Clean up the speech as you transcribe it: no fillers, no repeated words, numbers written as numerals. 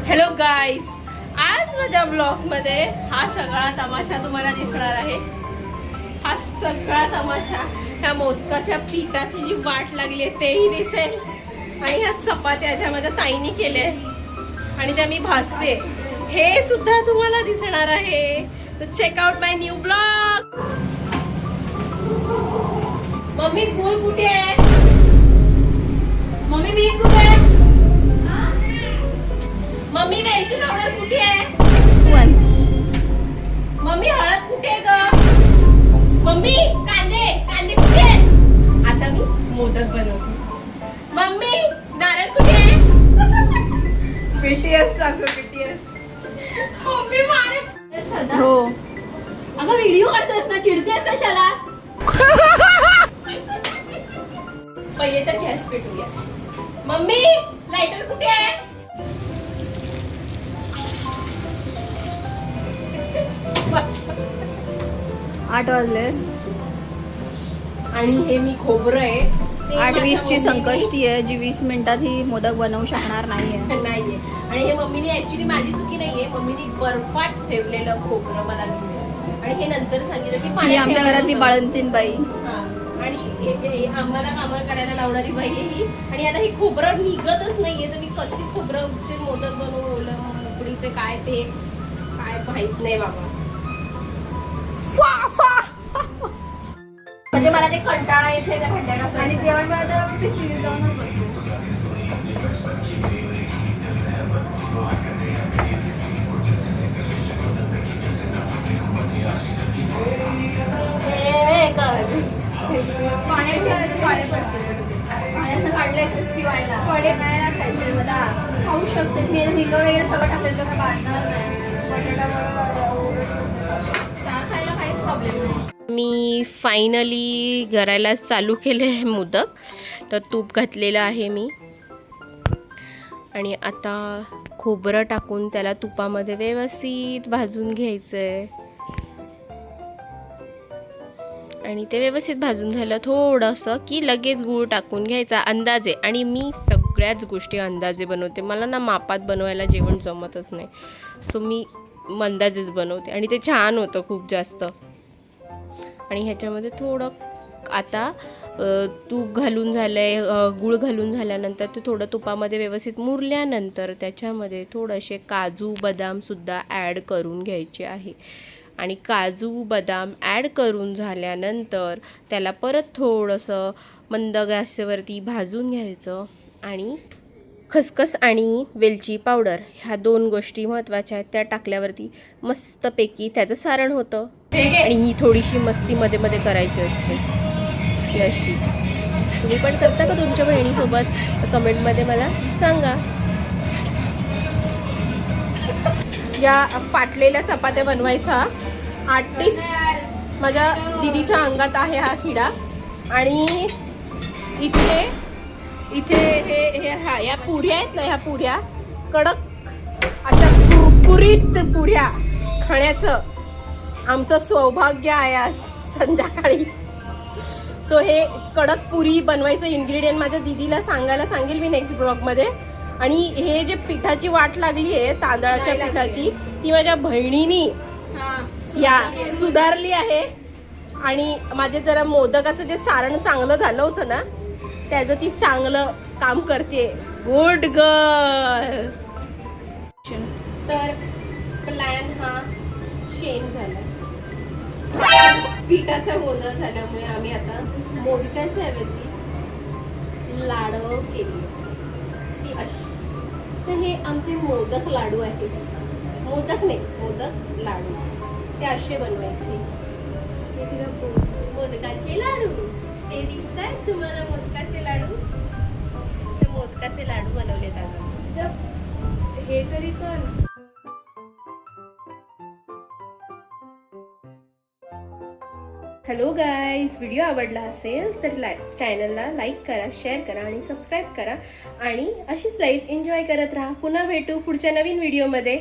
Hello guys, आज माझ्या blog मध्ये हा सगळा तमाशा तुम्हाला दिसणार आहे. हा सगळा तमाशा ह्या मोदकाच्या पिठाची जी वाट लागली आहे तेही दिसेल आणि ह्या चपात्या ज्या माझ्या ताईने केल्या आणि त्या मी भाजते हे सुद्धा तुम्हाला दिसणार आहे. तर चेक आउट माय न्यू ब्लॉग. मम्मी गुळ कुठे आहे? मम्मी मीठ कुठे आहे? मम्मी वेलची पावडर कुठे आहे? मम्मी हळद कुठे आहे ग? मम्मी कांदे कांदे कुठे आहेत? आता मी मोदक बनवते. मम्मी नारळ कुठे आहे? बीटीएस टाकतो बीटीएस. मम्मी मारे श्रद्धा, हो. अगं व्हिडिओ काढतोस ना, चिडतेस कशाला? पहिले तर गॅस पेटूया. मम्मी लायटर कुठे आहे? 8 वाजले. आणि हे मी खोबरं आहे ते 8:20 ची माझ्या संकष्टी आहे जी 20 मिनिटात ही मोदक बनवू शकणार नाहीये. नाहीये. आणि हे मम्मीने ऍक्च्युली माझी चुकी नाहीये, मम्मीने बर्फात ठेवलेलं खोबरं मला दिलं आणि हे नंतर सांगितलं की ही पाण्यात आमच्या ठेवायचं घरातली होतं. बाळंतीण बाई. हा. आणि हे आम्हाला कामं करायला लावणारी बाई आहे ही. आणि आता ही खोबरं निघतच नाहीये तर मी कशी खोबरंचे मोदक बनवलं उकडीचे काय ते काय माहित नाही बाबा. म्हणजे मला ते कंटाळा येते त्या भांड्याला. आणि जेवण बनवताना पिशवी जाऊन पाण्यात ठेवलं तर पाणी पडते. पाण्याचं काढलंय क्रिस्पी व्हायला. कडे नाही ना खायचे मला. खाऊ शकते मी. हिंग वगैरे सगळं टाकलेलं का बांधणार नाही. बटाटा मला चार खायला काहीच प्रॉब्लेम नाही. मी फायनली करायला चालू केले आहे मोदक. तर तूप घातलेलं आहे मी आणि आता खोबरं टाकून त्याला तुपामध्ये व्यवस्थित भाजून घ्यायचं आहे. आणि ते व्यवस्थित भाजून झालं थोडंसं की लगेच गूळ टाकून घ्यायचा अंदाजे. आणि मी सगळ्याच गोष्टी अंदाजे बनवते. मला ना मापात बनवायला जेवण जमतच नाही. सो मी अंदाजेच बनवते आणि ते छान होतं खूप जास्त. आणि ह्याच्यामध्ये थोडं आता तूप घालून झालंय, गूळ घालून झाल्यानंतर ते थोडं तुपामध्ये व्यवस्थित मुरल्यानंतर त्याच्यामध्ये थोडेसे काजू बदामसुद्धा ॲड करून घ्यायचे आहे. आणि काजू बदाम ॲड करून झाल्यानंतर त्याला परत थोडंसं मंद गॅसवरती भाजून घ्यायचं. आणि खसखस आणि वेलची पावडर ह्या 2 गोष्टी महत्त्वाच्या आहेत. त्या टाकल्यावरती मस्तपैकी त्याचं सारण होतं. आणि ही थोडीशी मस्ती मध्ये मध्ये करायची असते ही अशी. तुम्ही पण करता का तुमच्या बहिणीसोबत? कमेंटमध्ये मला सांगा. या फाटलेल्या चपात्या बनवायचा आर्टिस्ट माझ्या दीदीच्या अंगात आहे हा किडा. आणि इथे इथे हे या पुऱ्या आहेत ना, ह्या पुऱ्या कडक अशा कुरकुरीत पुऱ्या खाण्याचं आमचं सौभाग्य आहे आज संध्याकाळी. सो हे कडक पुरी बनवायचं इन्ग्रेडियंट माझ्या दीदीला सांगायला सांगेल मी नेक्स्ट ब्लॉगमध्ये. आणि हे जे पिठाची वाट लागली आहे तांदळाच्या पिठाची ती माझ्या बहिणीनी या सुधारली आहे. आणि माझे जरा मोदकाचं जे सारण चांगलं झालं होतं ना त्याचं ती चांगलं काम करते. Good girl. तर प्लॅन हा चेंज झाला. पिठाचा गोंधळ झाल्यामुळे आम्ही आता मोदकाच्या ऐवजी लाडू केली ती अशी. तर हे आमचे मोदक लाडू आहेत. मोदक नाही, मोदक लाडू ते असे बनवायचे. हे तिला मोदकाचे लाडू हे दिसतात तुम्हाला. मोदकाचे लाडू ते मोदकाचे लाडू बनवलेत आज. हे तरी कर. हॅलो गाईज, व्हिडिओ आवडला असेल तर चॅनलला लाईक करा, शेअर करा आणि सबस्क्राईब करा. आणि अशीच लाईफ एन्जॉय करत राहा. पुन्हा भेटू पुढच्या नवीन व्हिडिओमध्ये.